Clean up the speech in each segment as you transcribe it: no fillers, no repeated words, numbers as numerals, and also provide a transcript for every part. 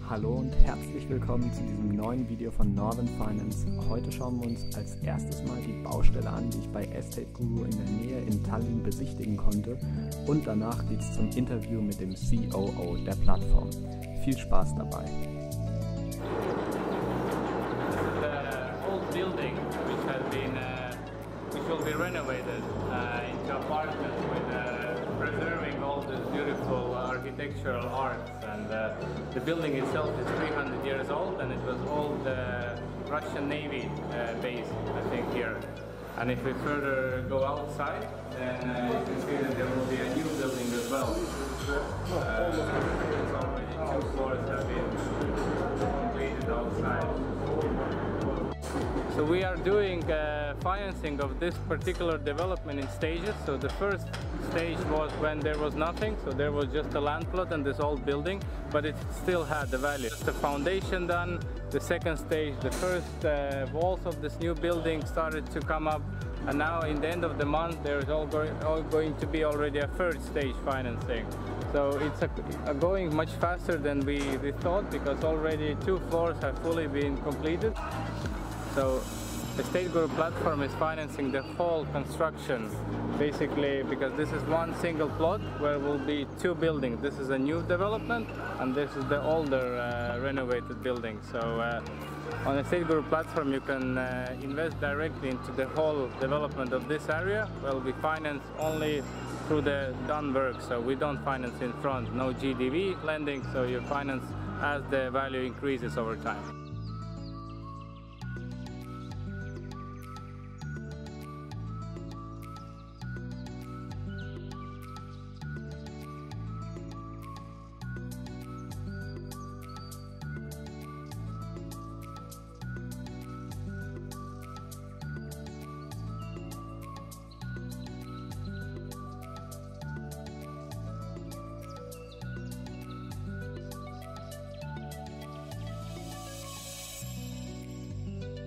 Hallo und herzlich willkommen zu diesem neuen Video von Northern Finance. Heute schauen wir uns als erstes mal die Baustelle an, die ich bei EstateGuru in der Nähe in Tallinn besichtigen konnte, und danach geht es zum Interview mit dem COO der Plattform. Viel Spaß dabei! Building which will be renovated into apartments with preserving all the beautiful architectural arts, and the building itself is 300 years old, and it was old Russian Navy base, I think, here. And if we further go outside, then you can see that there will be a new building as well. It's already 2 floors have been completed outside. So we are doing financing of this particular development in stages. So the first stage was when there was nothing, so there was just a land plot and this old building, but it still had the value. The foundation done, the second stage, the first walls of this new building started to come up, and now in the end of the month there is all going to be already a third stage financing. So it's going much faster than we thought, because already 2 floors have fully been completed. So the EstateGuru platform is financing the whole construction, basically, because this is one single plot where will be 2 buildings. This is a new development and this is the older renovated building. So on the EstateGuru platform you can invest directly into the whole development of this area. Well, we finance only through the done work, so we don't finance in front, no GDV lending, so you finance as the value increases over time.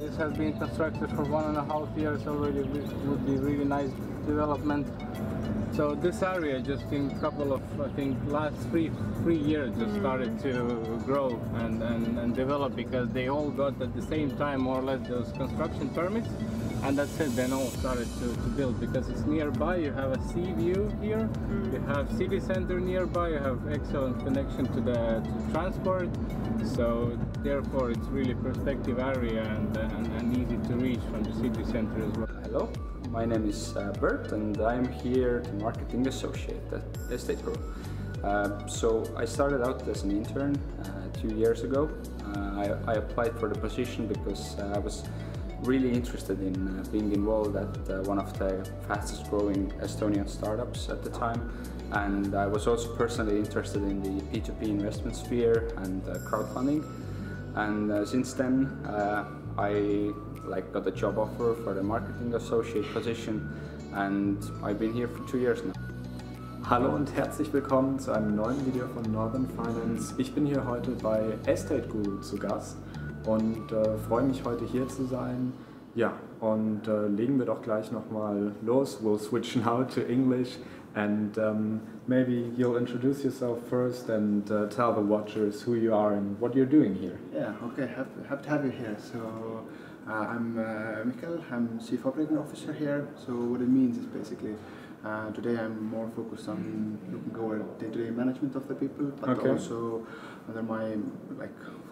This has been constructed for 1.5 years already. It would be really nice development. So this area just in a couple of, I think, last three years just started to grow and develop, because they all got at the same time more or less those construction permits, and that's it, then all started to build, because it's nearby. You have a sea view here, you have city center nearby, you have excellent connection to the transport, so therefore it's really perspective area and easy to reach from the city center as well. Hello, my name is Bert, and I'm here the marketing associate at EstateGuru. So I started out as an intern 2 years ago. I applied for the position because I was really interested in being involved at one of the fastest growing Estonian startups at the time, and I was also personally interested in the P2P investment sphere and crowdfunding, and since then I got a job offer for the marketing associate position, and I've been here for 2 years now. Hallo und herzlich willkommen zu einem neuen Video von Northern Finance. Ich bin hier heute bei EstateGuru zu Gast und freue mich, heute hier zu sein. Ja, und legen wir doch gleich nochmal los. We'll switch now to English, and maybe you'll introduce yourself first and tell the watchers who you are and what you're doing here. Yeah, okay, happy to have you here. So I'm Mihkel, I'm Chief Operating Officer here. So what it means is basically today I'm more focused on looking over day-to-day management of the people, but also under my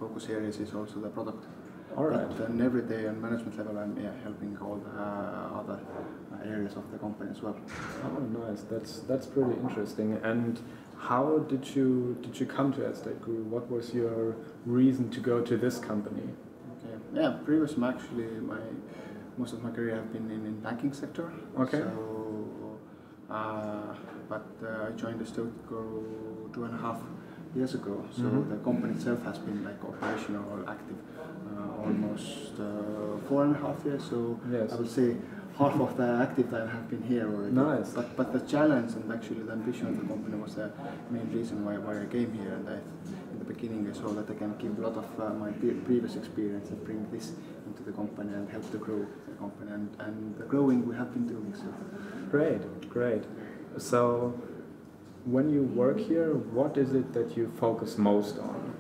focus areas is also the product. All right. But then every day on management level I'm helping all the other areas of the company as well. Oh, nice. That's pretty interesting. And how did you come to EstateGuru? What was your reason to go to this company? Okay. Yeah, previously actually most of my career have been in banking sector. Okay. So, but I joined EstateGuru 2.5 years ago. So the company itself has been operational or active almost 4.5 years. So yes. I would say half of the active time have been here already. Nice. But the challenge and actually the ambition of the company was the main reason why I came here. And in the beginning I saw that I can give a lot of my previous experience and bring this into the company and help to grow the company. And the growing we have been doing so. Great. So when you work here, what is it that you focus most on?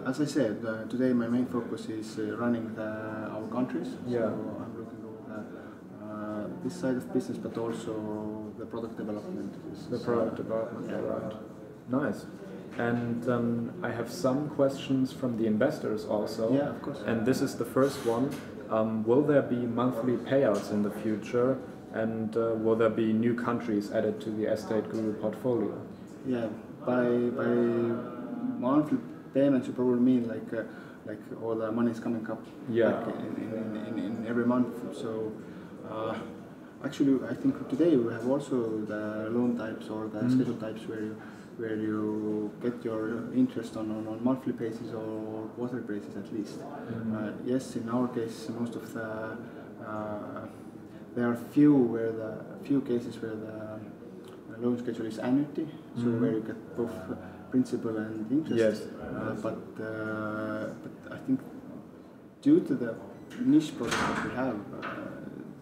As I said, today my main focus is running our countries. Yeah. So I'm looking at this side of business, but also the product development. The product development, yeah. all right. Nice. And I have some questions from the investors also. Yeah, of course. And this is the first one. Will there be monthly payouts in the future? And will there be new countries added to the EstateGuru portfolio? Yeah, by monthly payments you probably mean like all the money is coming up like in every month. So actually I think today we have also the loan types or the schedule types where you get your interest on monthly basis or quarterly basis at least. Yes, in our case most of the there are few cases where the loan schedule is annuity, so where you get both principal and interest. Yes. But I think due to the niche product that we have,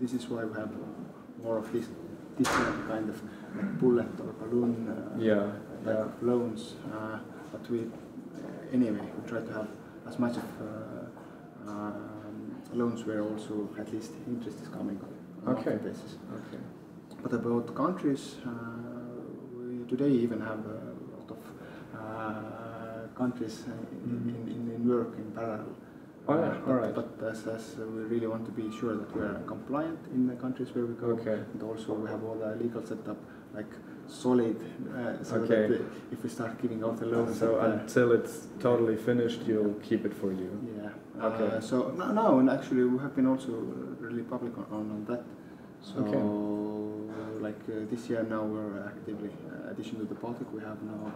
this is why we have more of this kind of like bullet or balloon type of loans. But we try to have as much of loans where also at least interest is coming on a monthly basis. Okay. But about countries, we today even have a lot of countries in work in parallel. But as we really want to be sure that we are compliant in the countries where we go, and also we have all the legal setup like solid, so that if we start giving out the loans. So until it's totally finished, you'll keep it for you. Yeah. Okay. So now, and actually we have been also really public on that. So like this year now we're actively, addition to the Baltic, we have now,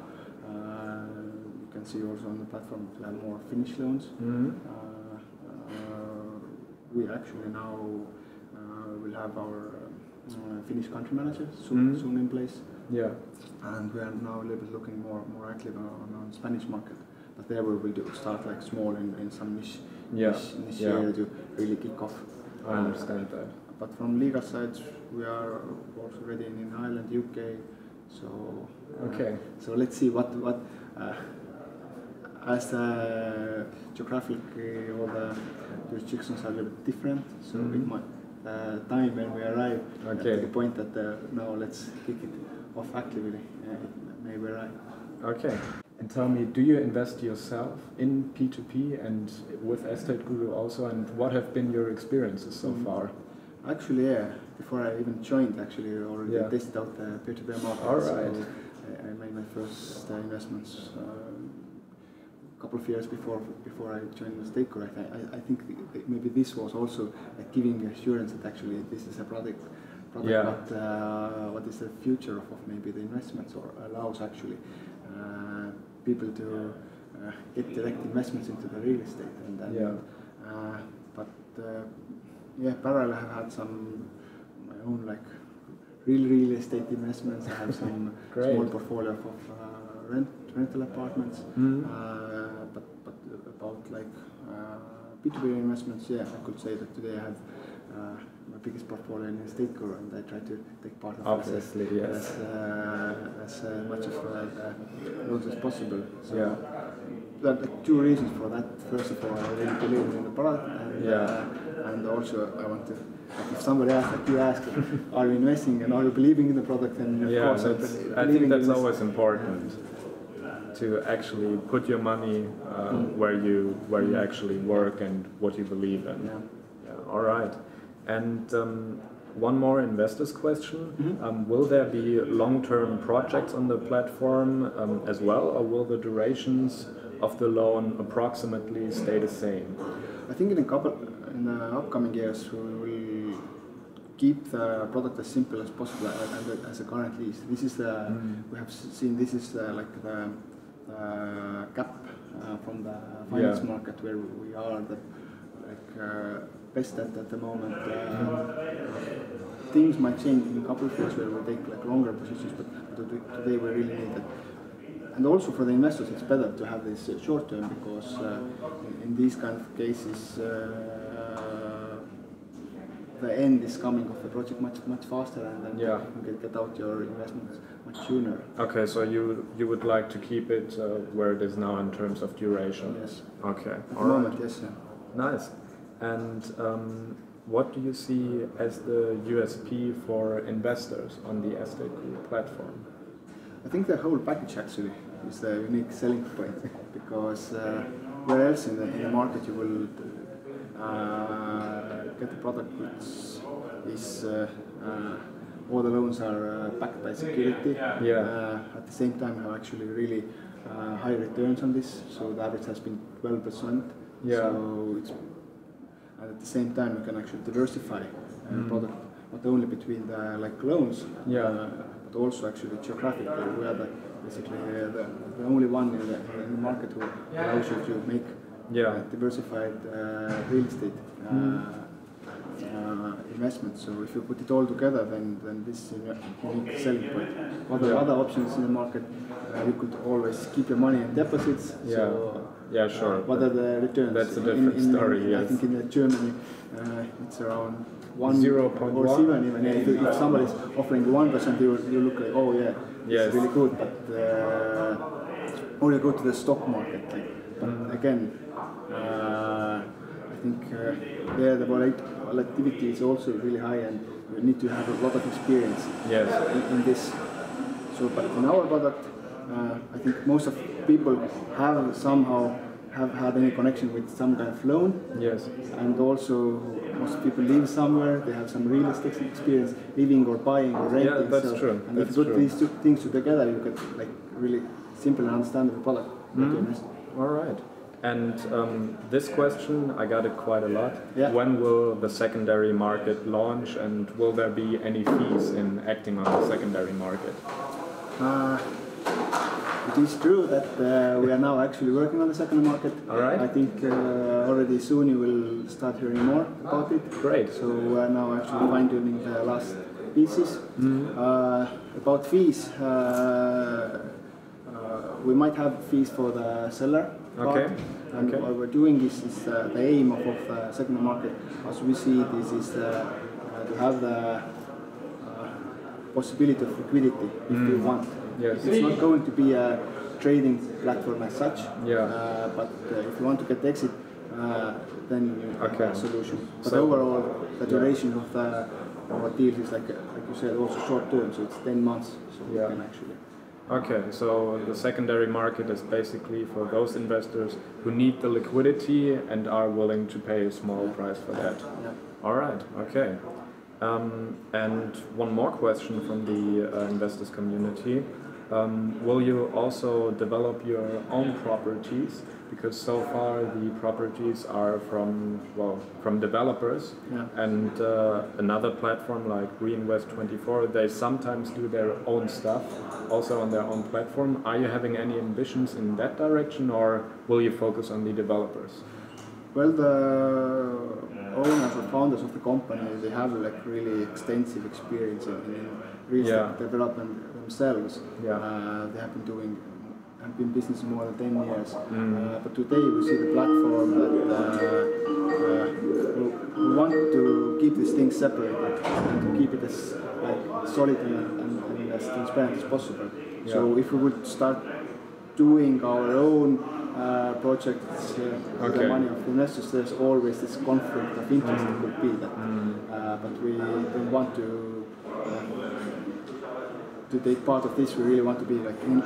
you can see also on the platform to have more Finnish loans. We actually now will have our Finnish country manager soon in place. Yeah. And we are now a little bit looking more active on Spanish market. But there we will start like small in some niche area to really kick off. I understand that. But from legal side, we are also ready in Ireland, UK. So so let's see what as geographically all the jurisdictions are a little bit different. So it might time when we arrive at the point that now let's kick it off actively. It may be right. Okay. And tell me, do you invest yourself in P2P and with EstateGuru also, and what have been your experiences so far? Actually, yeah. Before I even joined, actually, already tested out the peer-to-peer market. All right. So I made my first investments a couple of years before I joined EstateGuru. I think maybe this was also like giving assurance that actually this is a product. But what is the future of maybe the investments, or allows actually people to get direct investments into the real estate, parallel I have had some my own like real estate investments. I have some small portfolio of rental apartments, but about like B2B investments, I could say that today I have my biggest portfolio in EstateGuru, and I try to take part of as much of loans as possible. So there are two reasons for that. First of all, I really believe in the product, and also I want to. Like if somebody asks, like you ask, are you investing and are you believing in the product? And of course, I think that's always important to actually put your money where you actually work and what you believe in. All right. And one more investor's question. Will there be long-term projects on the platform as well, or will the durations of the loan approximately stay the same? I think in the upcoming years we will keep the product as simple as possible and as a current lease. This is we have seen this is like the gap from the finance market where we are best at the moment. Things might change in a couple of years where we take like longer positions, but today we really need that. And also for the investors, it's better to have this short term, because in these kind of cases, the end is coming of the project much faster, and then Yeah. you can get out your investments much sooner. Okay, so you would like to keep it where it is now in terms of duration? Yes. Okay, At the all right. moment, yes. Nice. And what do you see as the USP for investors on the EstateGuru platform? I think the whole package actually is the unique selling point, because where else in the market you will get a product which is all the loans are backed by security. Yeah. At the same time have actually really high returns on this, so the average has been 12%. Yeah. So it's, and at the same time you can actually diversify product not only between the loans, Yeah. but also actually geographically. We are basically the only one in the market who allows you to make diversified real estate investment. So if you put it all together, then this is a unique selling point. Other options in the market, you could always keep your money in deposits. Yeah. So, Yeah, sure. what are the returns? That's a different story. Yes. I think in Germany it's around 0.1 or 7 even. Yeah, if somebody's offering 1%, you look like, oh yeah, Yes. it's really good. But or you go to the stock market. But again, I think there the volatility is also really high, and you need to have a lot of experience Yes. in this. So, but in our product, I think most of people have somehow had any connection with some kind of loan. Yes. And also most people live somewhere, they have some real estate experience, living or buying or renting. Yeah, that's true. And That's if you put true. these two things together, you get really simple and understandable product. All right. And this question, I got it quite a lot. Yeah. When will the secondary market launch, and will there be any fees in acting on the secondary market? It is true that we are now actually working on the secondary market. All right. I think already soon you will start hearing more about it. Great. So we are now actually fine-tuning the last pieces. About fees, we might have fees for the seller part. Okay. And Okay. what we're doing is the aim of the secondary market, as we see it, is to have the possibility of liquidity if we want. Yes. It's not going to be a trading platform as such, Yeah. but if you want to get exit, then you have Okay. a solution. But So- overall, the duration of our deal is like you said, also short term, so it's 10 months, so Yeah. we can actually. Okay, so the secondary market is basically for those investors who need the liquidity and are willing to pay a small price for that. Yeah. All right, okay. And one more question from the investors community. Will you also develop your own properties? Because so far the properties are from developers, Yeah. and another platform like Reinvest24, they sometimes do their own stuff also on their own platform. Are you having any ambitions in that direction, or will you focus on the developers? Well, the owners or founders of the company, they have really extensive experience in real estate development themselves. Yeah. They have been in business more than 10 years. But today we see the platform that we want to keep these things separated and to keep it as solid and as transparent as possible. So if we would start doing our own projects with the money of the investors, there's always this conflict of interest that could be that. But we don't want to take part of this. We really want to be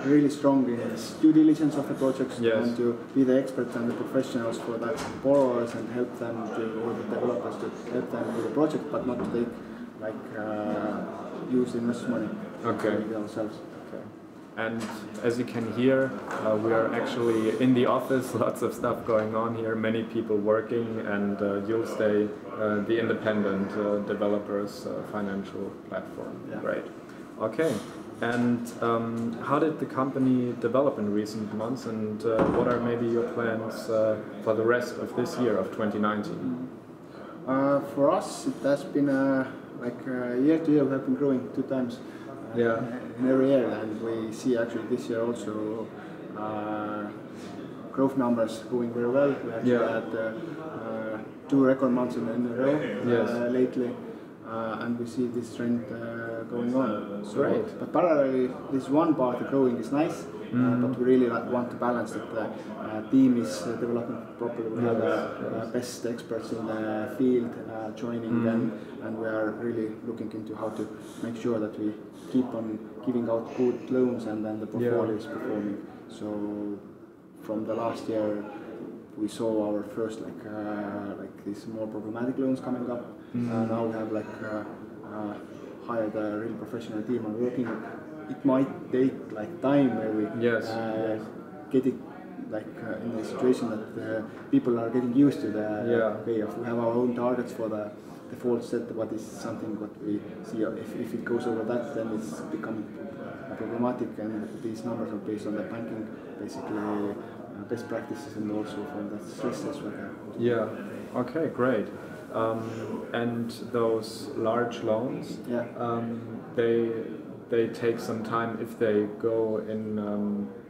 really strong in this due diligence of the projects. Yes. And to be the experts and the professionals for the borrowers and help them or the developers to help them with the project, but not to take use the investors' money ourselves. Okay. And as you can hear, we are actually in the office, lots of stuff going on here, many people working, and you'll stay the independent developers financial platform. Yeah. Great. Okay. And how did the company develop in recent months, and what are maybe your plans for the rest of this year, of 2019? For us, it has been year to year we have been growing 2 times in every year, and we see actually this year also growth numbers going very well. We actually had 2 record months in a row Yes. lately, and we see this trend going on. So, Great. but parallelly, this one part, the growing, is nice, but we really want to balance that the team is developing properly. We have best experts in the field joining them, and we are really looking into how to make sure that we keep on giving out good loans and then the portfolio is performing. So from the last year, we saw our first like these more problematic loans coming up. Now we have hired a real professional team and working. It might take like time where we get it in a situation that people are getting used to the way of. We have our own targets for the default set. What is something what we see? If it goes over that, then it's become problematic. And these numbers are based on the banking, basically best practices, and also from the stress test we have. Yeah. Okay. Great. And those large loans, they take some time if they go in.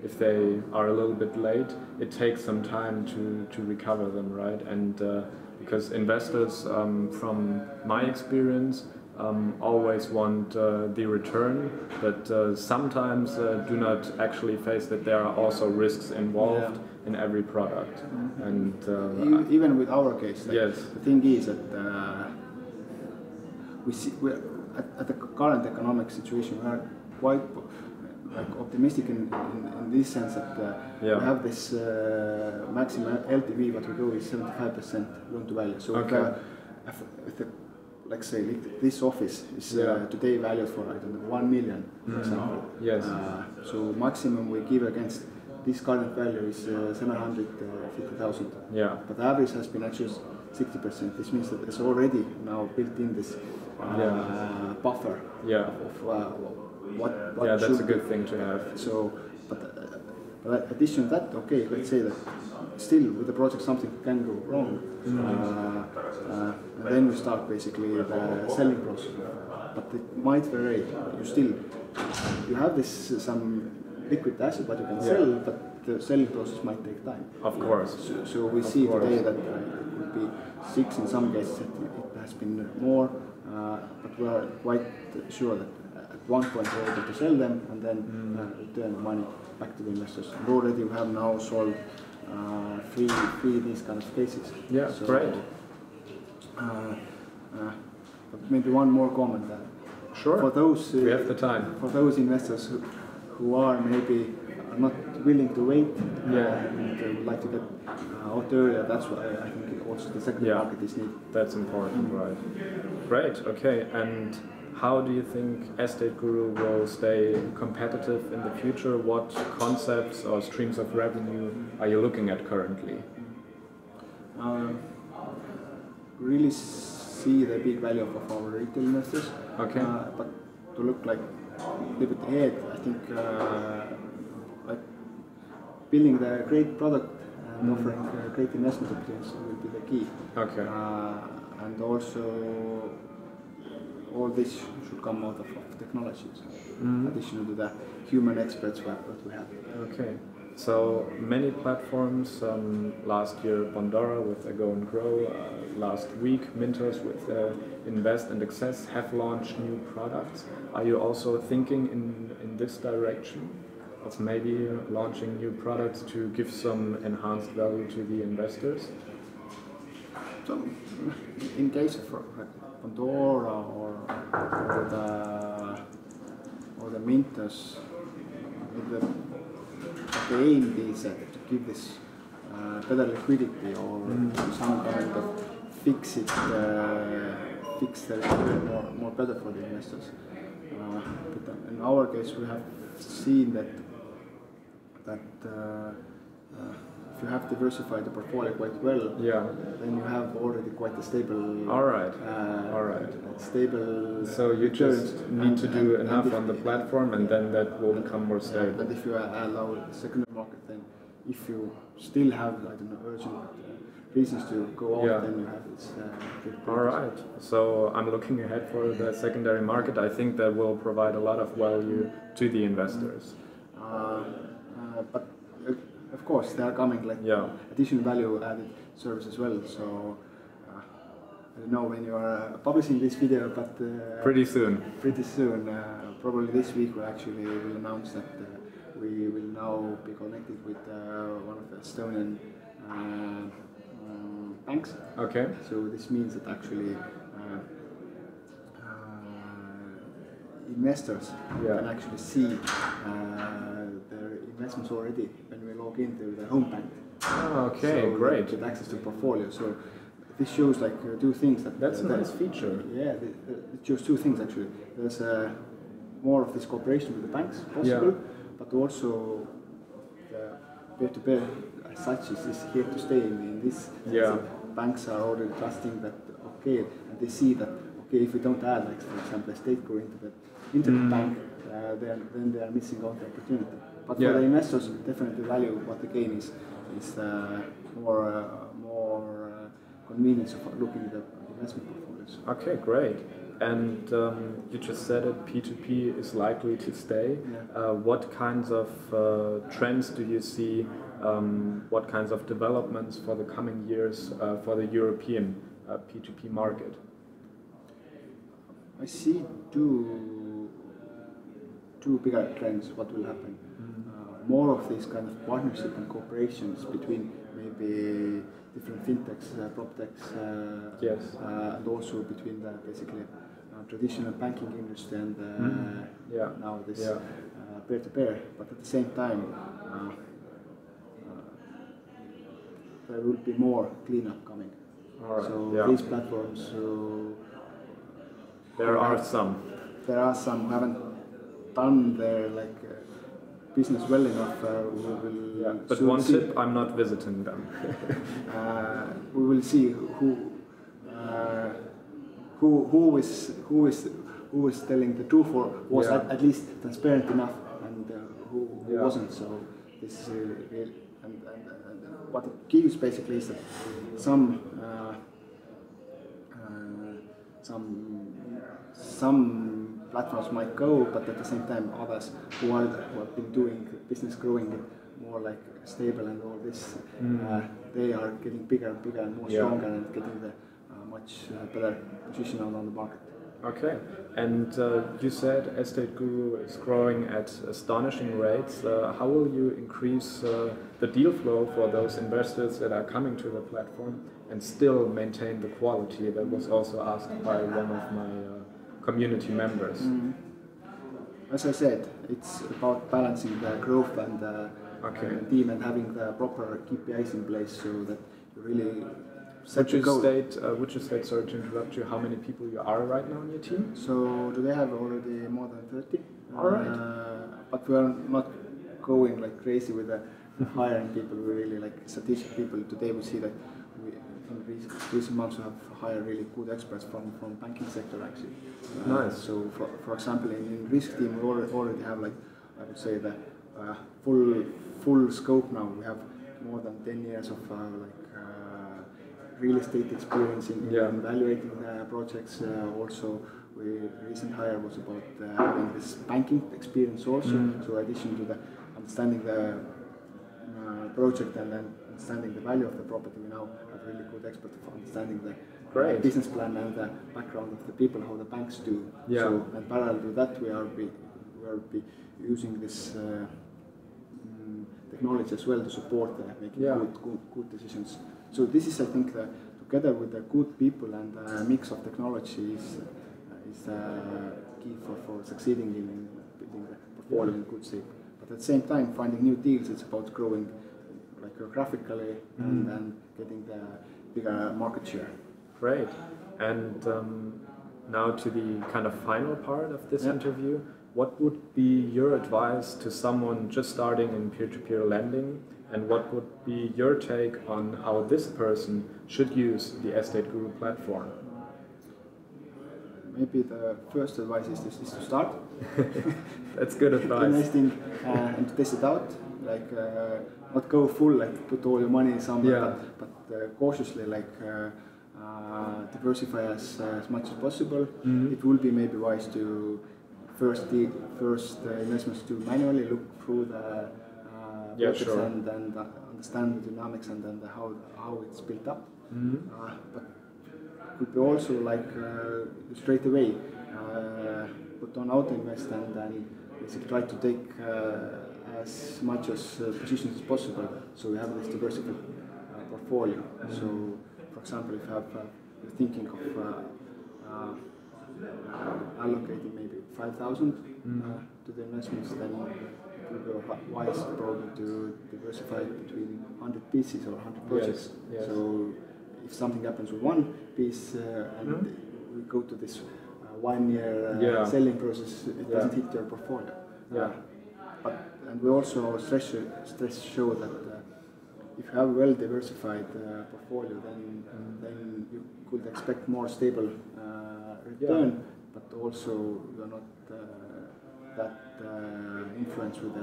If they are a little bit late, it takes some time to recover them, right? And because investors, from my experience, always want the return, but sometimes do not actually face that there are also risks involved in every product. And even with our case, the thing is that we're at the current economic situation, we are quite optimistic in this sense that we have this maximum LTV, what we go is 75% loan to value. So this office is today valued for 1 million, for example. Yes. So maximum we give against this current value is 750,000. Yeah. But the average has been actually 60%. This means that there's already now built in this buffer of what that's a good thing to have. So, but addition to that, okay, let's say that still with the project something can go wrong, and then we start basically the selling process. But it might vary. You have this some liquid asset what you can sell, but the selling process might take time. Of course. So we see today that it could be 6 in some cases. It has been more, but we are quite sure that at one point we're able to sell them and then return the money back to the investors. And already we have now sold 3 these kind of cases. Yeah, so, great. But maybe one more comment. Sure. For those we have the time. For those investors who are maybe not willing to wait and would like to get out earlier, that's why I think also the second market is needed. That's important, right? Great. Okay. And how do you think EstateGuru will stay competitive in the future? What concepts or streams of revenue are you looking at currently? Really see the big value of our retail investors. Okay. But to look like a little bit ahead, I think like building the great product and offering great investment opportunities will be the key. Okay. And also all this should come out of technologies, additional to the human experts what we have. Okay. So many platforms, last year Bondora with Go and Grow, last week Mintos with Invest and Access have launched new products. Are you also thinking in this direction of maybe launching new products to give some enhanced value to the investors? So in case of Bondora or the Mintos, the aim is to give this better liquidity or some kind of fix the more better for the investors. But in our case, we have seen that if you have diversified the portfolio quite well, then you have already quite a stable. All right. Stable. So you just need to do enough on the platform, and then that will become more stable. And if you allow the secondary market, then if you still have urgent reasons to go out, then you have this. All right. So I'm looking ahead for the secondary market. I think that will provide a lot of value to the investors. But of course, they are coming additional value added service as well. So I don't know when you are publishing this video, but pretty soon. Pretty soon, probably this week we'll announce that we will now be connected with one of the Estonian banks. Okay. So this means that actually investors can actually see their investments already when we log into the home bank. Okay, so great. Get access to portfolio. So this shows like two things. That's a nice feature. Yeah, it shows two things actually. There's more of this cooperation with the banks possible, but also the peer-to-peer as such is here to stay in this. Banks are already trusting that and they see that if we don't add, like for example, EstateGuru into the bank, then they are missing out the opportunity. But for the investors, definitely value what they gain is more convenience of looking at the investment portfolios. Okay, great. And you just said it, P2P is likely to stay. What kinds of trends do you see? What kinds of developments for the coming years for the European P2P market? I see two bigger trends. What will happen? More of these kind of partnership and cooperations between maybe different fintechs, proptechs, and also between the basically traditional banking industry and now this peer-to-peer. But at the same time, there will be more cleanup coming. So these platforms. There are some who haven't done their business well enough. But one tip: I'm not visiting them. We will see who is telling the truth or was at least transparent enough, and who wasn't. So this is real. And what it gives basically is that some platforms might go, but at the same time others who have been doing business growing it more like stable and all this, they are getting bigger and bigger and more stronger and getting the much better position on the market. Okay, and you said EstateGuru is growing at astonishing rates. How will you increase the deal flow for those investors that are coming to the platform and still maintain the quality? That was also asked by one of my community members. As I said, it's about balancing the growth and the team and having the proper KPIs in place so that you really Would you state, sorry to interrupt you, how many people you are right now in your team? So today I have already more than 30. All right. But we are not going like crazy with the hiring people. We really like strategic people. Today we see that in recent months we have hired really good experts from banking sector actually. Nice. So for example in risk team we already have I would say the full scope now. We have more than 10 years of real estate experience in evaluating projects. Also, recent hire was about having this banking experience also. So, in addition to the understanding the project and then understanding the value of the property, we now have really good experts for understanding the business plan and the background of the people, how the banks do. So, and parallel to that, we are using this technology as well to support making good decisions. So this is, I think, together with the good people and a mix of technology is key for succeeding in building the portfolio in good shape. But at the same time, finding new deals, it's about growing geographically and getting the bigger market share. Great. And now to the kind of final part of this interview. What would be your advice to someone just starting in peer-to-peer lending? And what would be your take on how this person should use the EstateGuru platform? Maybe the first advice is to start. That's good advice. Investing and to test it out. Not go full, put all your money somewhere, but cautiously, diversify as much as possible. It will be maybe wise to first investments to manually look through the projects and understand the dynamics and then how it's built up. But could be also like straight away put on auto invest and then basically try to take as much as positions as possible. So we have this diversified portfolio. So, for example, if you have you're thinking of allocating maybe 5,000 to the investments, then it would be wise probably to diversify between 100 pieces or 100 projects. Yes. So if something happens with one piece and we go to this 1 year selling process, it doesn't hit your portfolio. And we also stress show that if you have a well diversified portfolio, then you could expect more stable return, but also you are not that influenced with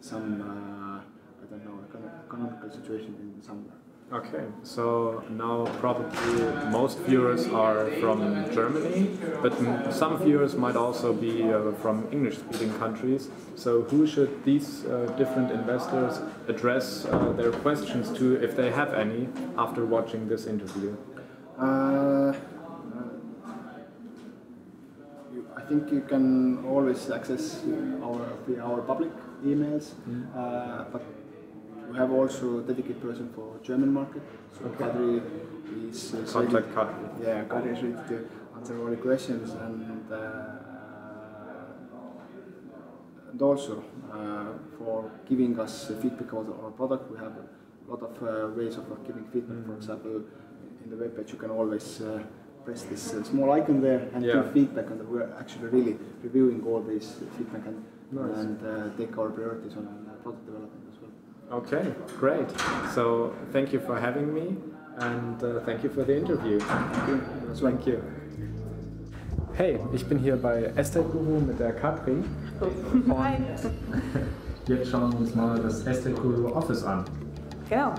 some I don't know economical situation in somewhere. Okay, so now probably most viewers are from Germany, but some viewers might also be from English-speaking countries. So who should these different investors address their questions to, if they have any, after watching this interview? I think you can always access our public emails, but we have also a dedicated person for German market. So Kadri is contact Kadri. Yeah, Kadri is ready to answer all the questions, and also for giving us feedback on our product. We have a lot of ways of giving feedback. For example, in the webpage you can always press this small icon there and give feedback, and we're actually really reviewing all these feedback and take our priorities on product development as well. Okay, great. So thank you for having me, and thank you for the interview. Thank you. Hey, ich bin hier bei EstateGuru mit der Katrin. Hi. Jetzt schauen wir uns mal das EstateGuru Office an. Genau.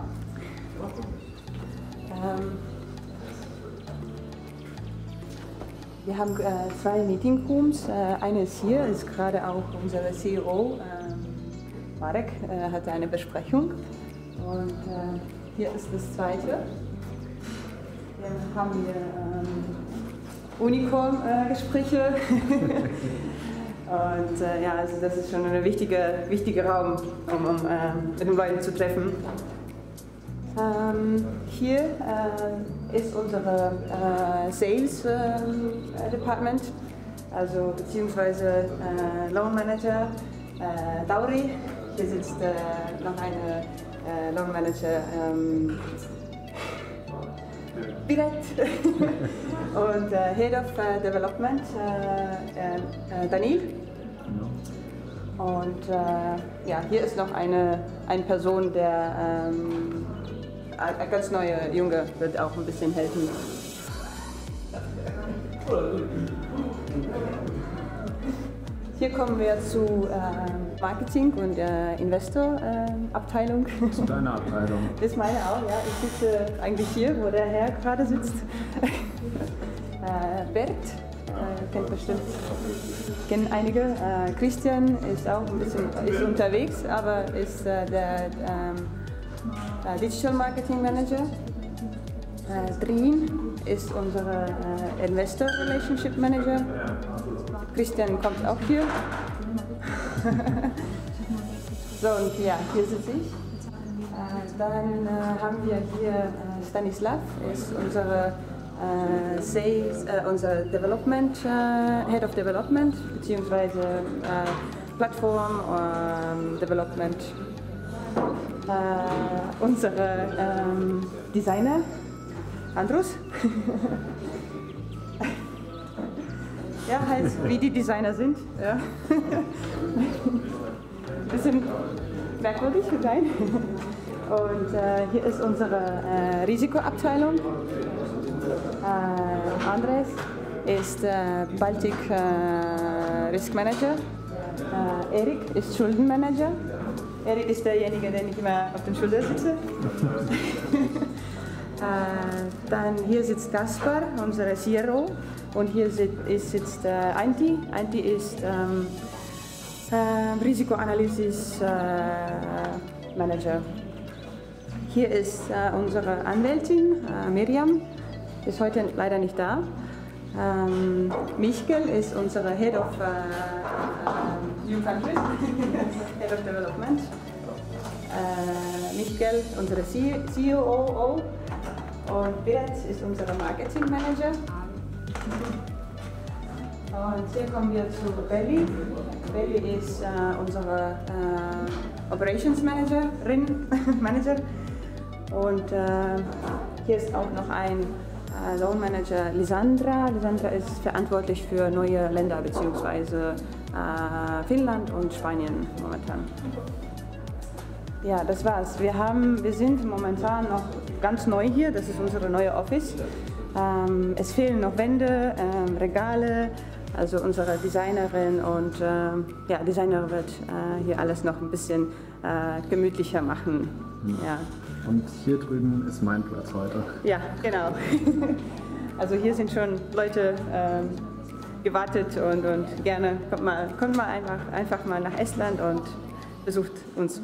Wir haben 2 Meeting Rooms. Eine ist hier, ist gerade auch unser CEO. Marek hatte eine Besprechung und hier ist das zweite. Dann haben wir Unicorn-Gespräche und ja, also das ist schon ein wichtiger Raum, um mit den Leuten zu treffen. Hier ist unser Sales Department, also beziehungsweise Loan Manager Dauri. Hier sitzt noch eine Loan Manager Biret und Head of Development Daniel. Und ja, hier ist noch eine Person, der ein ganz neuer Junge wird auch ein bisschen helfen. Hier kommen wir zu Marketing und Investor-Abteilung. Zu deiner Abteilung. Das ist meine auch, ja. Ich sitze eigentlich hier, wo der Herr gerade sitzt. Bert, kennen einige. Christian ist auch ein bisschen unterwegs, aber ist der Digital Marketing Manager. Drin ist unser Investor Relationship Manager. Christian kommt auch hier. So, und ja, hier sitze ich. Dann haben wir hier Stanislav, ist unsere unser Development, Head of Development, beziehungsweise Plattform Development. Unsere Designer, Andrus. Ja, halt wie die Designer sind. Ja. Bisschen merkwürdig, nein. Und hier ist unsere Risikoabteilung. Andres ist Baltic Risk Manager. Erik ist Schuldenmanager. Erik ist derjenige, der nicht immer auf den Schultern sitzt. Dann hier sitzt Kaspar, unsere CRO. Und hier sitzt Antti. Antti ist Risikoanalysis Manager. Hier ist unsere Anwältin Miriam. ist heute leider nicht da. Mihkel ist unsere Head of New Countries, Head of Development. Mihkel, unsere COO, und Bert ist unser Marketing Manager. Und hier kommen wir zu Belly. Belly ist unsere Operations Manager. Und hier ist auch noch ein Loan Manager, Lisandra. Lisandra ist verantwortlich für neue Länder bzw. Finnland und Spanien momentan. Ja, das war's. Wir sind momentan noch ganz neu hier. Das ist unsere neue Office. Es fehlen noch Wände, Regale. Also unsere Designerin und Designer wird hier alles noch ein bisschen gemütlicher machen. Ja. Und hier drüben ist mein Platz heute. Ja, genau. Also hier sind schon Leute gewartet und gerne kommt mal einfach mal nach Estland und besucht uns.